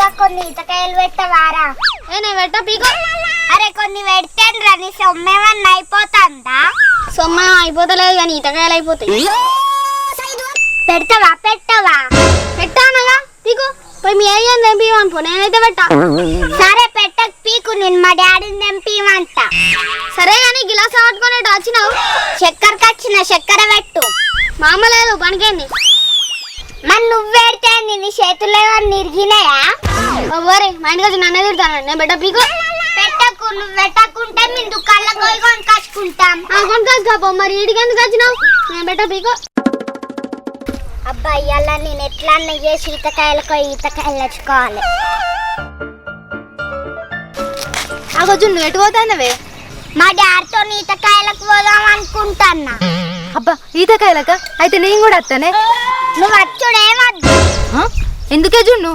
ముందుగా కొన్ని ఈతకాయలు పెట్టవారా? నేను పెట్ట పీకో. అరే కొన్ని పెడతాను రా, నీ సొమ్మేమన్నా అయిపోతుందా? సొమ్మం అయిపోతలేదు కానీ ఈతకాయలు అయిపోతాయి. పెడతావా? పెట్టానగా పీకో. పోయి మీ అయ్యా తెంపివనుకో, నేనైతే పెట్టా. సరే పెట్టకు పీకు, నేను మా డాడీని తెంపిమంట. సరే కానీ గిలాస్ పట్టుకొని వచ్చినావు. చక్కెరకి వచ్చిన చక్కెర పెట్టు. మామ లేదు పనికేంది. మరి నువ్వు పెడితే నీ చేతుల్లో ఏమన్నా ఇరిగినాయా? ఒవ్వరే మా ఇంటికి వచ్చి నన్నే తిడతాను. నేను పెట్ట పీకో. పెట్టకు, నువ్వు పెట్టకుంటే మేము దుకాణంలో పోయి కొనుకొచ్చుకుంటాం. కొనుకోసుకోపో. మరి ఈడికి ఎందుకు వచ్చినావు? నేను పెట్ట పీకో. అబ్బా ఇవాళ నేను ఎట్లా చేసి ఈతకాయలకు ఈతకాయలు తెచ్చుకోవాలి. కొంచెం నువ్వు ఎటు పోతానవే? మా డాడీతో ఈతకాయలకు పోదాం అనుకుంటున్నా. అబ్బా ఈతకాయలక? అయితే నేను కూడా వస్తానే. నువ్వు వచ్చుడేమద్దు. ఎందుకే జున్ను?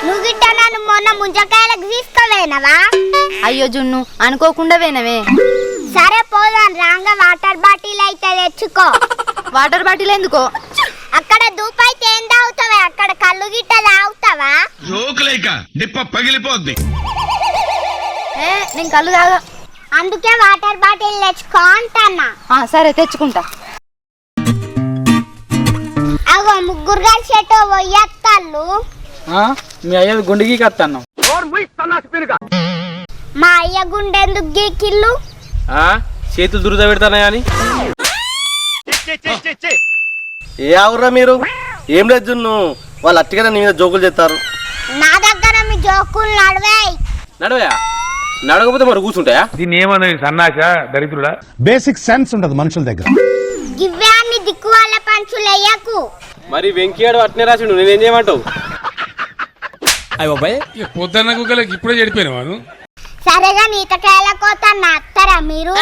నువ్వు గిట్ట నన్ను మొన్న ముంజకాయలకు తీసుకుపోయినవా? అయ్యో జున్ను అనుకోకుండా పోయినవే. సరే పోదాం రాంగా. వాటర్ బాటిల్ అయితే తెచ్చుకో. వాటర్ బాటిల్ ఎందుకో? అక్కడ దూపైతే ఏం తాగుతావే? అక్కడ కళ్ళు గిట్ట తాగుతావా? నేను కళ్ళు తాగా. అందుకే వాటర్ బాటిల్ తెచ్చుకో అంటన్నా. సరే తెచ్చుకుంటా. అగో ముగ్గురు కలిసేటో పోయేస్తాళ్ళు. మీ అయ్యది గుండెకి కత్తాను. మా అయ్య గుండె ఎందుకు గీకిళ్ళు? చేతులు దురద పెడతానా అని. ఏ ఆవురా మీరు? ఏం లేదు జున్ను, వాళ్ళు అట్టిగానే నీ మీద జోకులు చేస్తారు. నా దగ్గర మీ జోకులు నడవాయి. నడవయా? నడవకపోతే మరి కూర్చుంటాయా? దీన్ని ఏమన్నా సన్నాస దరిద్రుడా? బేసిక్ సెన్స్ ఉండదు మనుషుల దగ్గర. గివ్వే అన్ని దిక్కు వాళ్ళ పంచులు వేయకు. మరి వెంకయ్యాడు అట్నే రాసిండు, నేనేం చేయమంటావు? పొద్దున్న కుక్కలకి ఇప్పుడే చెడిపోయినావాను. సరేగా ఈతకాయల కోత అత్తరా మీరు?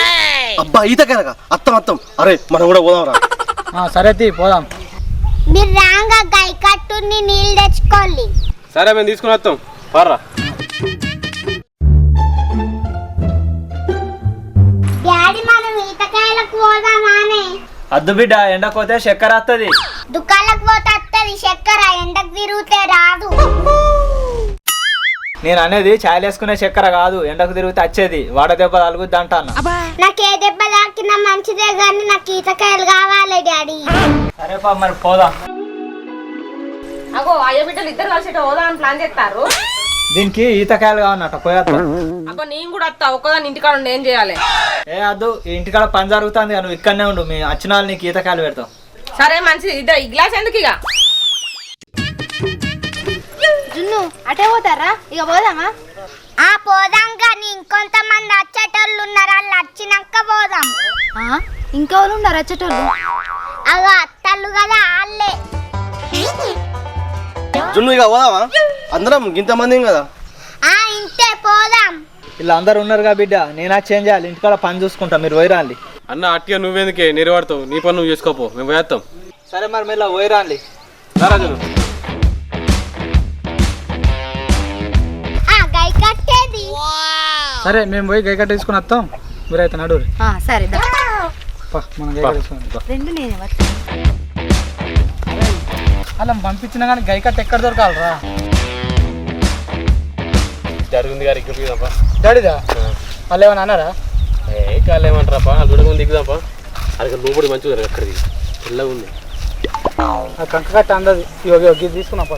అబ్బా ఈతకాయలక? అత్తం. అరే మనం కూడా పోదాం రా. సరే పోదాం. మీరు రాంగా గై కట్టుని నీళ్ళు తెచ్చుకోవాలి. సరే మేము తీసుకుని వస్తాం పర్రా. డాడీ మనం ఈతకాయలకు పోదామానే? అద్దు బిడ్డ, ఎండకపోతే చక్కెర వస్తుంది. దుకాణలకు పోతే వస్తుంది చక్కెర, ఎండకు తిరిగితే రాదు. నేను అనేది ఛాయలు వేసుకునే చక్కెర కాదు, ఎండకు తిరిగితే వచ్చేది. వాడ దెబ్బ తలుగుద్ది అంటాను. నాకు ఏ దెబ్బ తాకినా మంచిదే గానీ నాకు ఈతకాయలు కావాలి డాడీ. సరే మరి పోదాం. అగో అయ్య బిడ్డలు ఇద్దరు కలిసి పోదామని ప్లాన్ చేస్తారు. దీనికి ఈతకాయలు కావన్నట్టు పోయేద్దాం. అబ్బా నేను కూడా వస్తా. ఒక్కదాన్ని ఇంటికాడ ఉండి ఏం చేయాలి? ఏ అద్దు, ఇంటికాడ పని జరుగుతుంది, నువ్వు ఇక్కడనే ఉండు. మీ వచ్చిన వాళ్ళు నీకు ఈతకాయలు పెడతాం. సరే మంచిది. ఇద్దరు ఈ గ్లాస్ ఎందుకు ఇక? జున్ను అటే పోతారా? ఇక పోదామా? పోదాం కానీ ఇంకొంతమంది వచ్చేటోళ్ళు ఉన్నారు, వాళ్ళు వచ్చినాక పోదాం. ఇంకా వాళ్ళు ఉన్నారు వచ్చేటోళ్ళు? అగో అత్తళ్ళు కదా వాళ్ళే. జున్ను ఇక పోదామా? అందరం ఇంతమంది కదా. ఇంతే పోదాం. ఇలా అందరు ఉన్నారుగా బిడ్డ, నేనా చేంజ్ చేయాలి. ఇంటికాడ పని చూసుకుంటా, మీరు పోయిరాండి. అన్న అట్టిగా నువ్వేందుకే నిలబడతావు? నీ పని నువ్వు చేసుకోపో, మేము పోయేస్తాం. సరే మరి మీరు పోయిరాండి. రాజు గై కట్టేది. సరే మేము పోయి గై కట్ట తీసుకుని వస్తాం, మీరైతే నడురు. సరే మనం గై కట్ట తీసుకుని రెండు నేనే అలా పంపించినా కానీ గై కట్ట ఎక్కడ దొరకాలరా? జరుగుంది గారు ఇక్కడ డాడీదా? వాళ్ళు ఏమన్నా అన్నారా? ఏ కాళ్ళు ఏమంటారాపా? అది చూడకుండా దిగుదాపా. అది లోపడి మంచిగా అక్కడిది పిల్లగా ఉంది. ఆ కంక కట్ట అందది. ఇది తీసుకున్నా పా.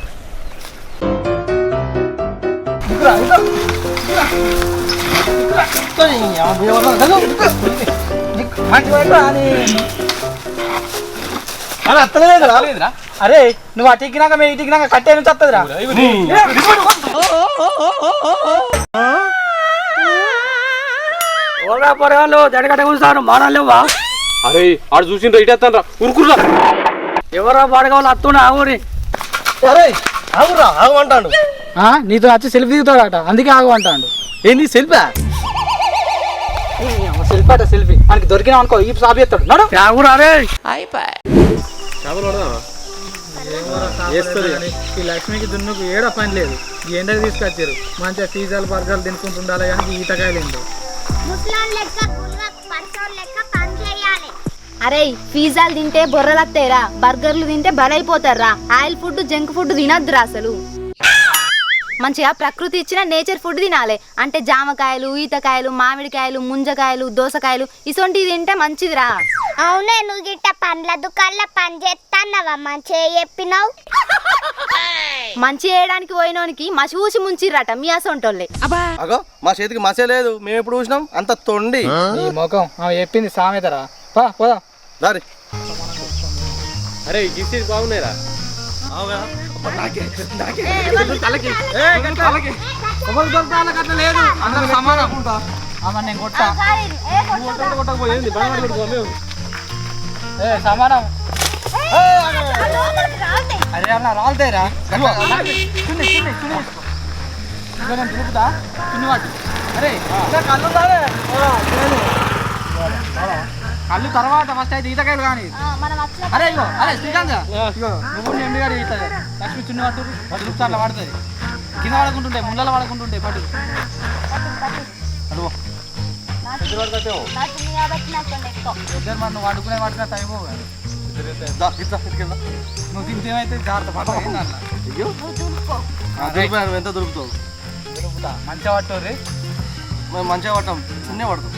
అరే నువ్వు అటు ఎక్కినాక మేము ఇటు ఎక్కినాక కట్టే నుంచి వస్తుందిరా. వాళ్ళు జడగట్ట కూర్చున్నారు మానలేవా? అరే ఆడు చూసిండ్రా ఇటేస్తాను ఉరుకుర్రా. ఎవరో పడగవాళ్ళు అత్తున్నా ఆగురి. అరే ఆగురా ఆగమంటాడు. నీతో వచ్చి సెల్ఫీ దిగుతాడట, అందుకే ఆగమంటాడు. ఏంది సెల్ఫా? సెల్ఫీ అట సెల్ఫీ. మనకి దొరికినా అనుకో ఈ సాబ్ చేస్తాడు. నడు ఆగురా. అరే ఈ లక్ష్మికి దున్నుకు ఏడ పని లేదు. ఈ ఎండకు తీసుకొచ్చారు. మంచిగా పిజ్జాలు బర్గర్లు తినుకుంటుండాలి కానీ ఈతకాయలు ఏంటో. అరే పిజ్జాలు తింటే బొర్రలు వస్తాయిరా, బర్గర్లు తింటే బలైపోతారా. ఆయిల్ ఫుడ్ జంక్ ఫుడ్ తినద్దురా అసలు. మంచిగా ప్రకృతి ఇచ్చిన నేచర్ ఫుడ్ తినాలి. అంటే జామకాయలు, ఈతకాయలు, మామిడికాయలు, ముంజకాయలు, దోసకాయలు ఇసొంటివి తింటే మంచిదిరా. అవునే, నువ్వు గిట్ట పండ్ల దుకాణంలో పని చేస్తానవా? మంచిగా చెప్పినావు. మంచి చేయడానికి పోయినోనికి మసి ఊసి ముంచిర్రట మీ అసొంటోళ్ళే. అగో మా చేతికి మసే లేదు, మేము ఎప్పుడు చూసినాం అంత తొండి. ఈ ముఖం ఆమె చెప్పింది సామెతరా. పోదాం దారి అరే గిఫ్ట్ బాగున్నాయిరా. లేదు అందరూ సమానం. ఆమె నేను కొట్టా కొట్టకపోయింది సమానం. అరే అన్న రాలుతాయిరా. తిరుగుతా చిన్ని వాటి. అరే కళ్ళు తర్వాత ఫస్ట్ అయితే ఈతకాయలు కానీ. అరే ఇగో అరే శ్రీకాంత్ ఇగో నువ్వు ఎండి గారు ఈత లక్ష్మి చిన్ని వాటు తిరుగుతా అట్లా పడుతుంది. కింద పడుకుంటుంటాయి, ముళ్ళలో పడుకుంటుంటాయి. పట్టు అడుగు ఇద్దరు మనం వండుకునే వాటికి టైం నువ్వు తింటేమైతే జాగ్రత్త పడుతుంది. ఎంత దొరుకుతావు? దొరుకుతా మంచిగా పట్టుర్రి. మేము మంచిగా పడతాం, చిన్నే పడతాం.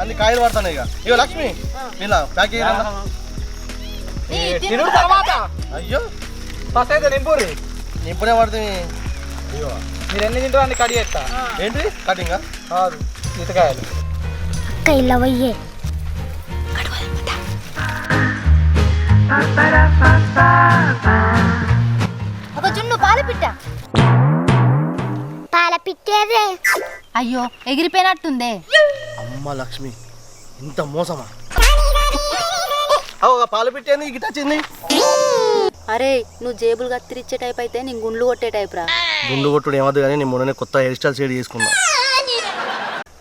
అన్ని కాయలు పడతాను ఇక. ఇక లక్ష్మి ఇలా ప్యాక్ తిరుగు తర్వాత అయ్యో ఫస్ట్ అయితే నింపుర్రి. నింపునే పడుతుంది. మీరు ఎన్ని తింటారు అన్ని కడి చేస్తా. ఏంటి కటింగా? కాదు ఈతకాయలు. అక్క ఇలా పోయే ఒక జున్ను పాలపిట్ట. పాల పిట్టేదే. అయ్యో ఎగిరిపోయినట్టుందే. అమ్మ లక్ష్మి, ఇంత మోసమా? పాలు పెట్టేంది గిట్ట వచ్చింది. అరే నువ్వు జేబులు కత్తిరిచ్చే టైప్ అయితే నేను గుండ్లు కొట్టే టైప్ రా. గుండు కొట్టుడు ఏమద్దు కానీ నేను మొన్ననే కొత్త హెయిర్ స్టైల్ షేడ్ చేసుకున్నా.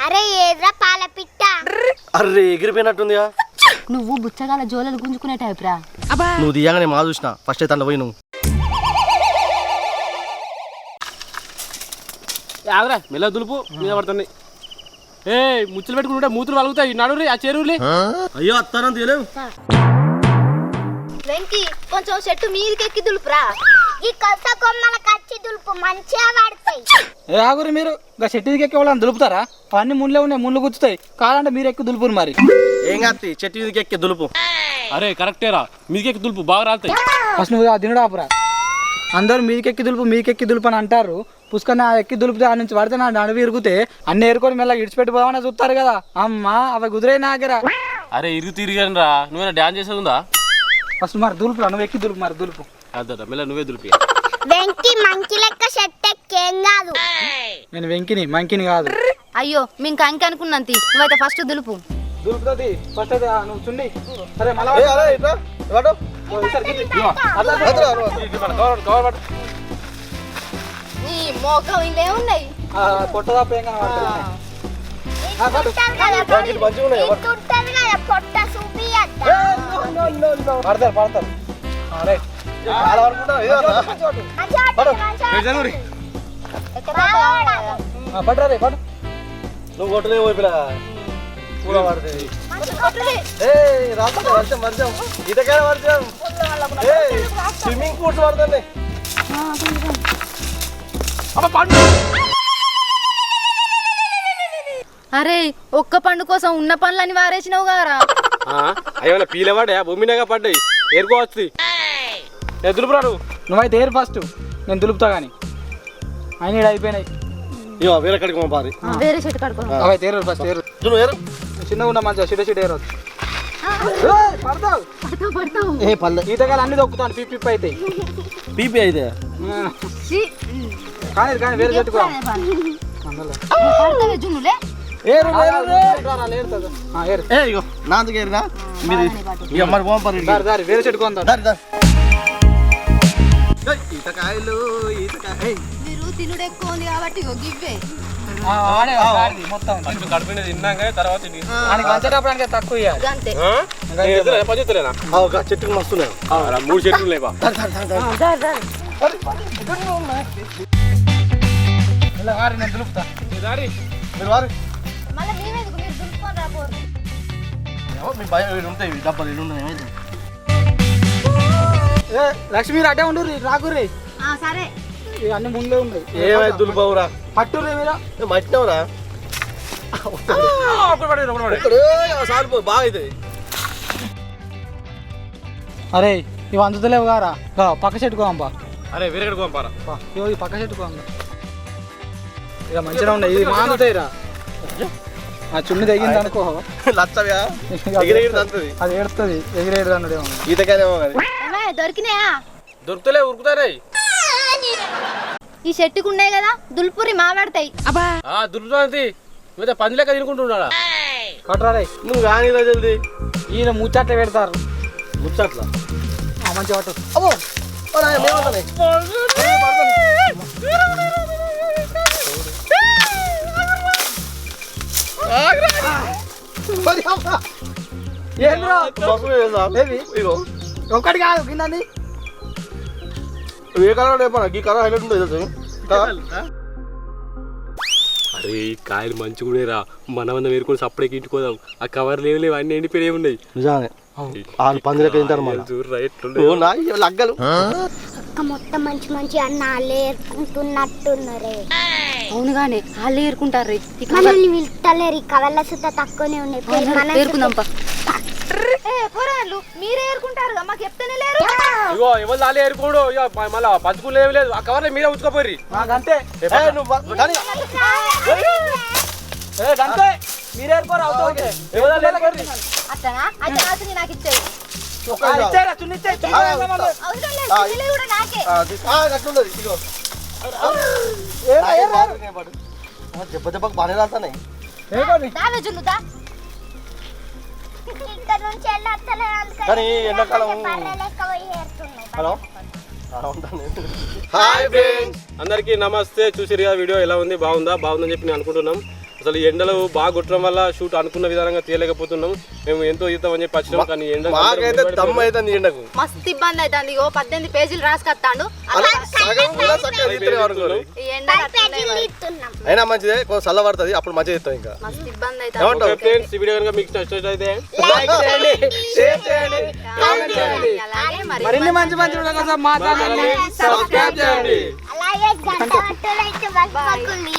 అరే ఏద్రా పాల పిట్ట. అర్రే ఎగిరిపోయినట్టుందిగా. నువ్వు బుచ్చగాల జోలలు గుంజుకునే టైప్ రా. నువ్వు దియ్యంగానే మా చూసిన ఫస్ట్ అయితే అందులో పోయి నువ్వు ఆగరా మెల్ల దులుపు మీద పడుతుంది. ఏ ముచ్చలు పెట్టుకుంటే మూతులు వలుగుతాయి నడురి ఆ చెరువులే. అయ్యో అత్తానని తెలియవు. వెంకీ కొంచెం చెట్టు మీదకెక్కి దులుపురా. ఈ కొత్త కొమ్మల కచ్చి దులుపు మంచిగా పడతాయి. ఏ ఆగురి మీరు ఇంకా చెట్టుకి ఎక్కి వాళ్ళని దులుపుతారా? అవన్నీ ముళ్ళే ఉన్నాయి, ముళ్ళు గుచ్చుతాయి. కాదంటే మీరు ఎక్కువ దులుపురు మరి. ఏం కాదు చెట్టు మీదకి ఎక్కి దులుపు. అరే కరెక్టేరా మీదకెక్కి దులుపు బాగా రాలుతాయి. ఫస్ట్ నువ్వు తినడాపురా. అందరూ మీదకెక్కి దులుపు అని అంటారు. పుష్కన్న ఎక్కి దులిపితే ఆ నుంచి పడితే నా నడువు ఇరుగుతే అన్ని ఏరుకొని మెల్ల ఇడిచిపెట్టిపోదామని చూస్తారు కదా. అమ్మా అవి కుదిరే నాగరా. అరే ఇరుగు తిరిగాను రా. నువ్వేనా డాన్స్ చేసేది ఉందా? ఫస్ట్ మరి దులుపురా, నువ్వు ఎక్కి దులుపు. మరి దులుపు అద్దట మెల్ల నువ్వే దులిపి. వెంకి మంకి లెక్క షర్ట్ ఎక్కేం కాదు. నేను వెంకిని మంకిని కాదు. అయ్యో మేము కంకి అనుకున్నంతి. నువ్వైతే ఫస్ట్ దులుపు. దులుపుతుంది ఫస్ట్ అయితే నువ్వు చుండి. సరే మళ్ళీ నీ మోకం ఇంకే ఉన్నాయి. కొట్టదాప ఏం కనబడతాయి. పొట్ట చూపియద్దా? పడతారు పడతారు. రైట్ పడరా రే పడు. నువ్వు కొట్టలే పోయిరా పూల పడుతుంది. వర్షం వర్షం ఈతకాయ వర్షం. స్విమ్మింగ్ పూల్స్ పడుతుంది. అరే ఒక్క పండు కోసం ఉన్న పనులన్నీ వారేసినావు గారా. అయ్యా పీలేవాడే భూమినేగా పడ్డాయి ఏరుకోవచ్చు. దులుపురా నువ్వు. నువ్వైతే ఏరు ఫస్ట్, నేను దులుపుతా కానీ. అయినా అయిపోయినాయి. ఇవో వేరే కడికి పంపాలి. వేరే చెట్టు కడుకో. అవైతే ఏరు ఫస్ట్ ఏరు. నువ్వు ఏరు చిన్నగా ఉన్నా మంచిగా చిట చిట ఏరు. ఏ పల్లె ఈతకాయలు అన్ని దొక్కుతాను. పిప్పి అయితే పీపీ అయితే కానీ కానీ వేరే చెట్టుకు జున్నులే ఇగో నాందుకు ఏరినా మీరు ఇక మరి పంపారు. దారి వేరే చెట్టుకు అంతా దారి దారి ఈతకాయలు ఈతకాయ మీరు తినుడు ఎక్కువ ఉంది కాబట్టి గివ్వే మొత్తం కడుపు తిన్నాక తర్వాత వంచేటప్పుడు తక్కువ ఇవ్వాలి. అంతే. పంచుతలేనా చెట్టుకు మస్తున్నాయి. 3 చెట్లు లేవా? నేను దులుపుతా. మీరు వారు మళ్ళీ మేమేందుకు మీరు మీ భయం ఉంటాయి డబ్బాలు ఇల్లు ఉన్నాయి ఏమైంది ఏ లక్ష్మి అటే ఉండు రాకుర్రీ సరే అన్ని ముందే ఉన్నాయి ఏమైంది దులిపావురా పట్టుర్రీ మీరు మట్టినవురా సార్ బాగా అవుతుంది అరే ఇవి అందుతలేవు గారా పక్క చెట్టుకోంపా అరే వేరే పంపారా ఈ పక్క చెట్టుకోండి ఇక మంచిగా ఉన్నాయి ఇది మాందుతాయి రా ఆ చున్ని తెగింది అనుకో లచ్చవ్యా ఎగిరెగిరి తంతుంది అది ఏడుస్తుంది ఎగిరేడు అన్నదేమో ఈతకాయలేమో కానీ దొరికినాయా దొరుకుతలే ఉరుకుతారే ఈ చెట్టుకు ఉన్నాయి కదా దుల్పురి మాట్లాడతాయి దురుకుతుంది మీద పంది లెక్క తినుకుంటున్నాడా కట్టరారే నువ్వు కానీ జల్దీ ఈయన ముచ్చట్లు పెడతారు ముచ్చట్లా మంచిగా పట్టు అమ్మో మేమంటానే ఇగో ఒక్కటి కాదు కింద ఏ కలర్ లేపా ఈ కలర్ హైలైట్ ఉంటుంది తెలుసు అరే ఈ కాయలు మంచిగా రా మనమందరం వేరుకొని సప్పుడేకి ఇంటికోదాం ఆ కవర్ లేవు అన్ని ఎండిపోయి ఉన్నాయి నిజానే వాళ్ళు పందిలకి తింటారు మన లగ్గలు అక్క మొత్తం మంచి మంచి అన్న ఏర్కుంటున్నట్టున్నారే అవునుగానే వాళ్ళు ఏరుకుంటారు మనల్ని పిలుస్తలేరు ఈ కవర్ల సుత తక్కువనే ఉన్నాయి ఏరుకుందాంపా పోరాళ్ళు మీరే ఏరుకుంటారు మాకు చెప్తేనే లేరు ఇగో ఎవరు దాని ఏరుకోడు ఇక మళ్ళీ పంచుకులు ఏమి లేదు ఆ కవర్లో మీరే ఉంచుకోపోర్రి నాకంతే అంతే మీరే ఏర్పారు అవుతాయి అట్లనా అయితే రాత్రి నాకు ఇచ్చేది ఇచ్చారా చున్ని ఇచ్చే అవసరం లేదు పిల్లలు కూడా నాకే అట్లుండదు ఇగో దెబ్బ దెబ్బకు బాగానే రాస్తాయి దావే జున్నుదా ఇక్కడ నుంచి వెళ్ళొస్తలేదు కానీ ఎండాకాలం ఏరుతున్నాయి హలో హాయ్ ఫ్రెండ్స్ అందరికీ నమస్తే. చూసిరు కదా వీడియో ఎలా ఉంది, బాగుందని చెప్పి నేను అనుకుంటున్నాం. అసలు ఈ ఎండలు బాగా కొట్టడం వల్ల షూట్ అనుకున్న విధానంగా తీయలేకపోతున్నాం. మేము ఎంతో ఇద్దామని చెప్పి వచ్చినాం, కానీ ఎండ ఎండకు మస్తు ఇబ్బంది అవుతుంది. 18 పేజీలు రాసుకొస్తాడు అయినా మంచిదే, కొంచెం చల్ల పడుతుంది, అప్పుడు మంచిగా ఇస్తాం. ఇంకా మస్తు ఇబ్బంది అవుతుంది. ఫ్రెండ్స్ ఈ వీడియో కనుక మీకు నచ్చినట్లయితే లైక్ చేయండి, షేర్ చేయండి, కామెంట్ చేయండి. అలాగే మరిన్ని మంచి వీడియోల కోసం మా ఛానల్ ని సబ్స్క్రైబ్ చేయండి. అలాగే గంట పట్టులైతే బస్ పక్కని